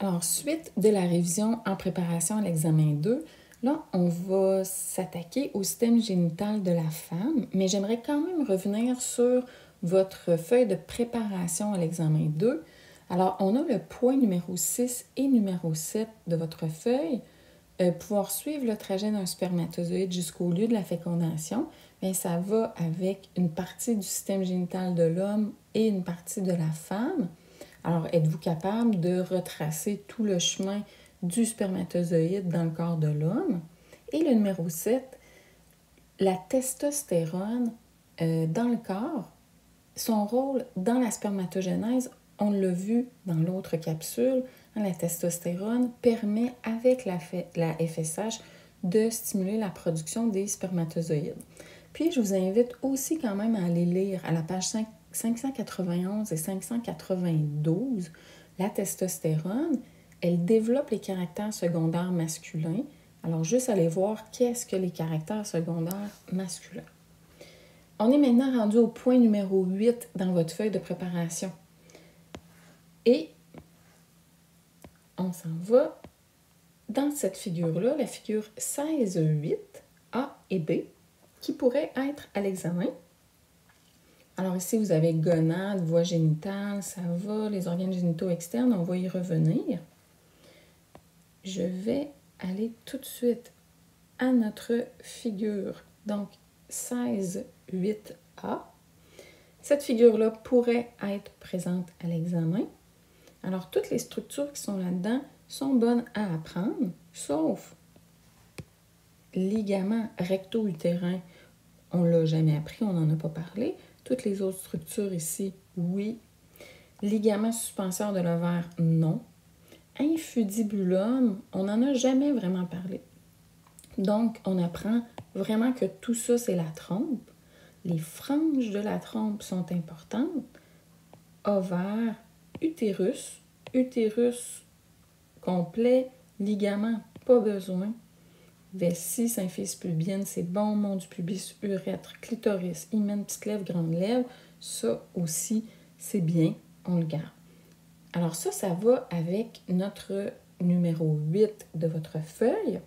Alors, suite de la révision en préparation à l'examen 2, là, on va s'attaquer au système génital de la femme, mais j'aimerais quand même revenir sur votre feuille de préparation à l'examen 2. Alors, on a le point numéro 6 et numéro 7 de votre feuille. Pouvoir suivre le trajet d'un spermatozoïde jusqu'au lieu de la fécondation, bien, ça va avec une partie du système génital de l'homme et une partie de la femme. Alors, êtes-vous capable de retracer tout le chemin du spermatozoïde dans le corps de l'homme? Et le numéro 7, la testostérone dans le corps, son rôle dans la spermatogénèse, on l'a vu dans l'autre capsule, la testostérone permet avec la FSH de stimuler la production des spermatozoïdes. Puis, je vous invite aussi quand même à aller lire à la page 591 et 592, la testostérone, elle développe les caractères secondaires masculins. Alors, juste aller voir qu'est-ce que les caractères secondaires masculins. On est maintenant rendu au point numéro 8 dans votre feuille de préparation. Et on s'en va dans cette figure-là, la figure 16-8, A et B, qui pourrait être à l'examen. Alors ici, vous avez gonade, voie génitale, ça va, les organes génitaux externes, on va y revenir. Je vais aller tout de suite à notre figure, donc 16-8A. Cette figure-là pourrait être présente à l'examen. Alors, toutes les structures qui sont là-dedans sont bonnes à apprendre, sauf ligament recto-utérin, on ne l'a jamais appris, on n'en a pas parlé. Toutes les autres structures ici, oui. Ligament suspenseur de l'ovaire, non. Infundibulum, on n'en a jamais vraiment parlé. Donc, on apprend vraiment que tout ça, c'est la trompe. Les franges de la trompe sont importantes. Ovaire, utérus complet, ligament, pas besoin. Vessie, symphyse pubienne, c'est bon, mont du pubis, urètre, clitoris, hymen, petite lèvre, grande lèvre, ça aussi, c'est bien, on le garde. Alors ça va avec notre numéro 8 de votre feuille.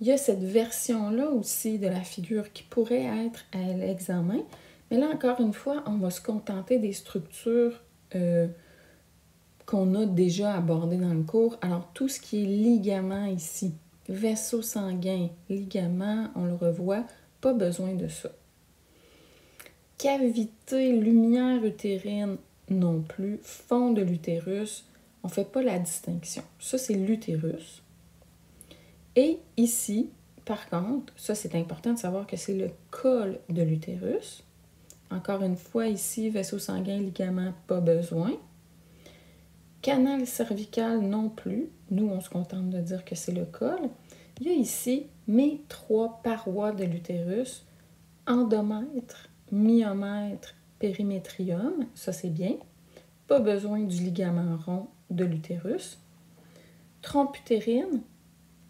Il y a cette version-là aussi de la figure qui pourrait être à l'examen, mais là, encore une fois, on va se contenter des structures qu'on a déjà abordées dans le cours. Alors, tout ce qui est ligament ici, vaisseau sanguin, ligament, on le revoit, pas besoin de ça. Cavité, lumière utérine, non plus. Fond de l'utérus, on ne fait pas la distinction. Ça, c'est l'utérus. Et ici, par contre, ça, c'est important de savoir que c'est le col de l'utérus. Encore une fois, ici, vaisseau sanguin, ligament, pas besoin. Canal cervical non plus. Nous, on se contente de dire que c'est le col. Il y a ici mes 3 parois de l'utérus. Endomètre, myomètre, périmétrium. Ça, c'est bien. Pas besoin du ligament rond de l'utérus. Trompe utérine,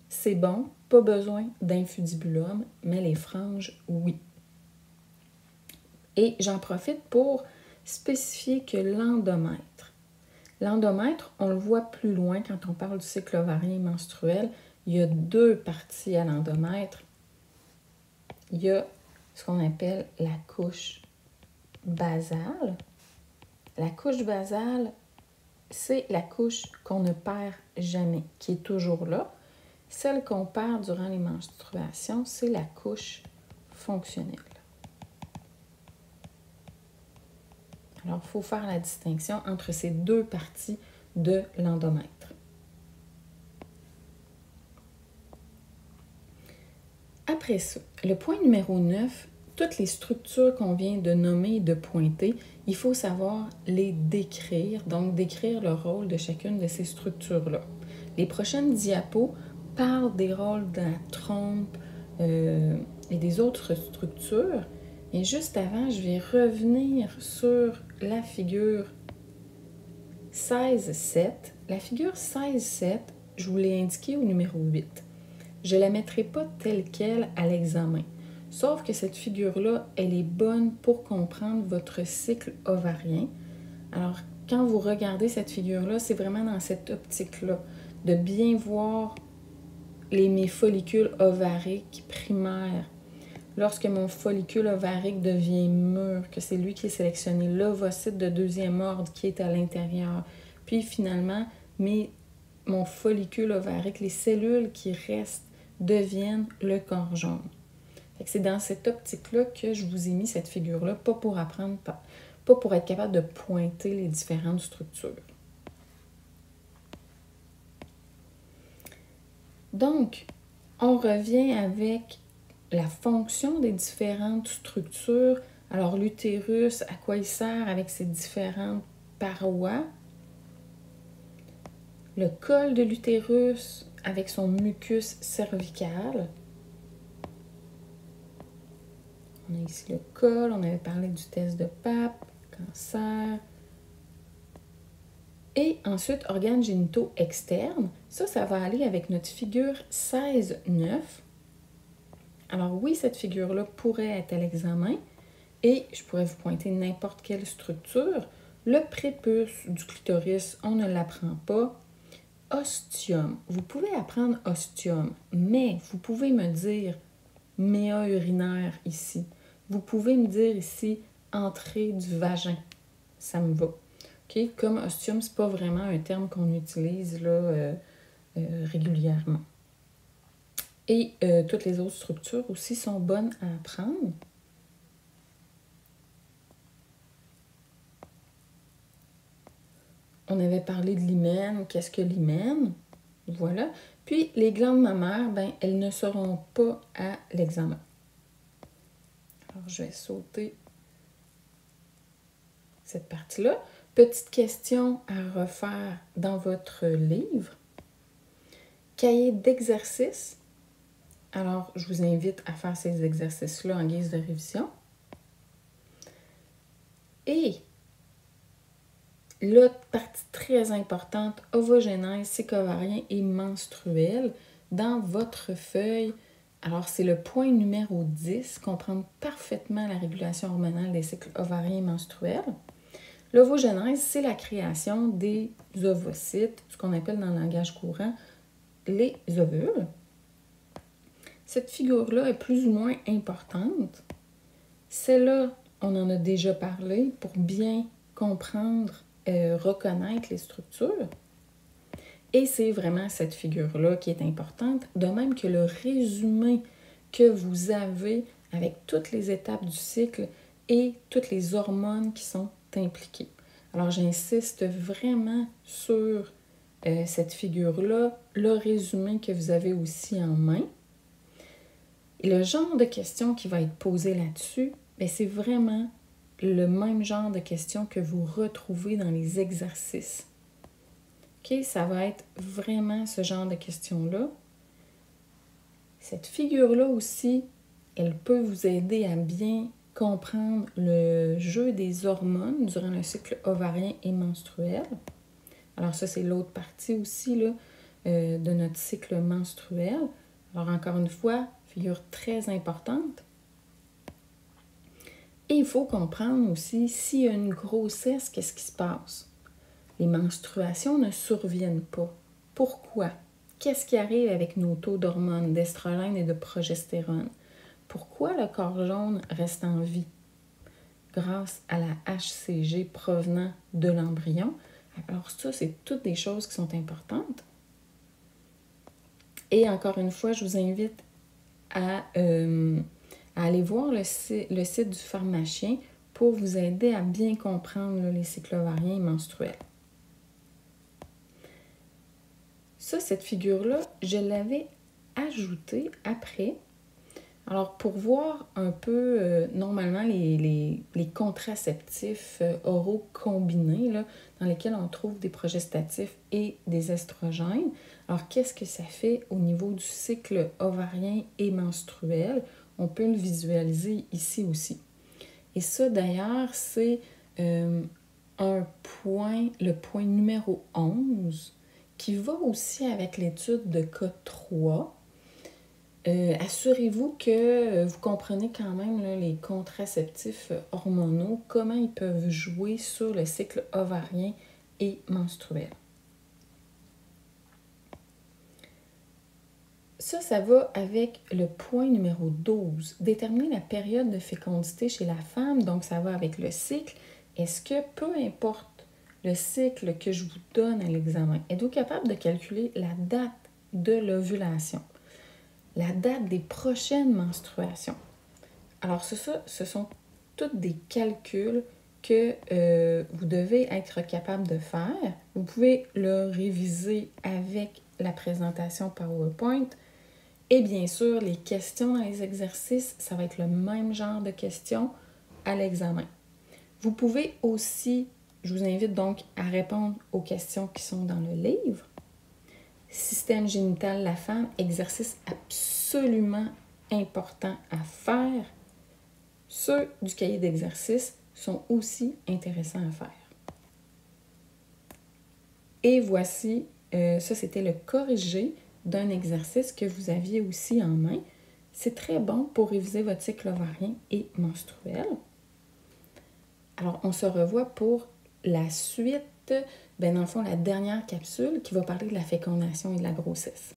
c'est bon. Pas besoin d'infundibulum, mais les franges, oui. Et j'en profite pour spécifier que l'endomètre, on le voit plus loin quand on parle du cycle ovarien menstruel. Il y a 2 parties à l'endomètre. Il y a ce qu'on appelle la couche basale. La couche basale, c'est la couche qu'on ne perd jamais, qui est toujours là. Celle qu'on perd durant les menstruations, c'est la couche fonctionnelle. Alors, il faut faire la distinction entre ces 2 parties de l'endomètre. Après ça, le point numéro 9, toutes les structures qu'on vient de nommer et de pointer, il faut savoir les décrire, donc décrire le rôle de chacune de ces structures-là. Les prochaines diapos parlent des rôles de la trompe et des autres structures. Et juste avant, je vais revenir sur la figure 16-7. La figure 16-7, je vous l'ai indiquée au numéro 8. Je ne la mettrai pas telle qu'elle à l'examen. Sauf que cette figure-là, elle est bonne pour comprendre votre cycle ovarien. Alors, quand vous regardez cette figure-là, c'est vraiment dans cette optique-là, de bien voir mes follicules ovariques primaires. Lorsque mon follicule ovarique devient mûr, que c'est lui qui est sélectionné, l'ovocyte de deuxième ordre qui est à l'intérieur, puis finalement, mon follicule ovarique, les cellules qui restent deviennent le corps jaune. C'est dans cette optique-là que je vous ai mis cette figure-là, pas pour apprendre, pas pour être capable de pointer les différentes structures. Donc, on revient avec la fonction des différentes structures. Alors, l'utérus, à quoi il sert avec ses différentes parois? Le col de l'utérus avec son mucus cervical. On a ici le col, on avait parlé du test de Pap, cancer. Et ensuite, organes génitaux externes. Ça va aller avec notre figure 16-9. Alors oui, cette figure-là pourrait être à l'examen et je pourrais vous pointer n'importe quelle structure. Le prépuce du clitoris, on ne l'apprend pas. Ostium, vous pouvez apprendre ostium, mais vous pouvez me dire méa urinaire ici. Vous pouvez me dire ici entrée du vagin. Ça me va. Okay? Comme ostium, ce n'est pas vraiment un terme qu'on utilise là, régulièrement. Et toutes les autres structures aussi sont bonnes à apprendre. On avait parlé de l'hymen. Qu'est-ce que l'hymen? Voilà. Puis, les glandes mammaires, elles ne seront pas à l'examen. Alors, je vais sauter cette partie-là. Petite question à refaire dans votre livre. Cahier d'exercice. Alors, je vous invite à faire ces exercices-là en guise de révision. Et l'autre partie très importante, ovogénèse, cycle ovarien et menstruel, dans votre feuille. Alors, c'est le point numéro 10, comprendre parfaitement la régulation hormonale des cycles ovariens et menstruels. L'ovogénèse, c'est la création des ovocytes, ce qu'on appelle dans le langage courant les ovules. Cette figure-là est plus ou moins importante. Celle-là, on en a déjà parlé pour bien comprendre, reconnaître les structures. Et c'est vraiment cette figure-là qui est importante, de même que le résumé que vous avez avec toutes les étapes du cycle et toutes les hormones qui sont impliquées. Alors, j'insiste vraiment sur cette figure-là, le résumé que vous avez aussi en main. Et le genre de questions qui va être posé là-dessus, c'est vraiment le même genre de questions que vous retrouvez dans les exercices. OK, ça va être vraiment ce genre de questions-là. Cette figure-là aussi, elle peut vous aider à bien comprendre le jeu des hormones durant le cycle ovarien et menstruel. Alors ça, c'est l'autre partie aussi là, de notre cycle menstruel. Alors encore une fois, figure très importante. Et il faut comprendre aussi, s'il y a une grossesse, qu'est-ce qui se passe? Les menstruations ne surviennent pas. Pourquoi? Qu'est-ce qui arrive avec nos taux d'hormones, d'estrogène et de progestérone? Pourquoi le corps jaune reste en vie? Grâce à la HCG provenant de l'embryon. Alors ça, c'est toutes des choses qui sont importantes. Et encore une fois, je vous invite à aller voir le site du pharmacien pour vous aider à bien comprendre là, les cycles ovariens et menstruels. Ça, cette figure-là, je l'avais ajoutée après. Alors, pour voir un peu, normalement, les contraceptifs oraux combinés, là, dans lesquels on trouve des progestatifs et des estrogènes. Alors, qu'est-ce que ça fait au niveau du cycle ovarien et menstruel? On peut le visualiser ici aussi. Et ça, d'ailleurs, c'est le point numéro 11, qui va aussi avec l'étude de cas 3. Assurez-vous que vous comprenez quand même là, les contraceptifs hormonaux, comment ils peuvent jouer sur le cycle ovarien et menstruel. Ça va avec le point numéro 12. Déterminer la période de fécondité chez la femme, donc ça va avec le cycle. Est-ce que, peu importe le cycle que je vous donne à l'examen, êtes-vous capable de calculer la date de l'ovulation, la date des prochaines menstruations? Alors, ce sont tous des calculs que vous devez être capable de faire. Vous pouvez le réviser avec la présentation PowerPoint. Et bien sûr, les questions dans les exercices, ça va être le même genre de questions à l'examen. Vous pouvez aussi, je vous invite donc à répondre aux questions qui sont dans le livre. Système génital de la femme, exercice absolument important à faire. Ceux du cahier d'exercice sont aussi intéressants à faire. Et voici, ça c'était le corrigé d'un exercice que vous aviez aussi en main. C'est très bon pour réviser votre cycle ovarien et menstruel. Alors, on se revoit pour la suite, dans le fond, la dernière capsule qui va parler de la fécondation et de la grossesse.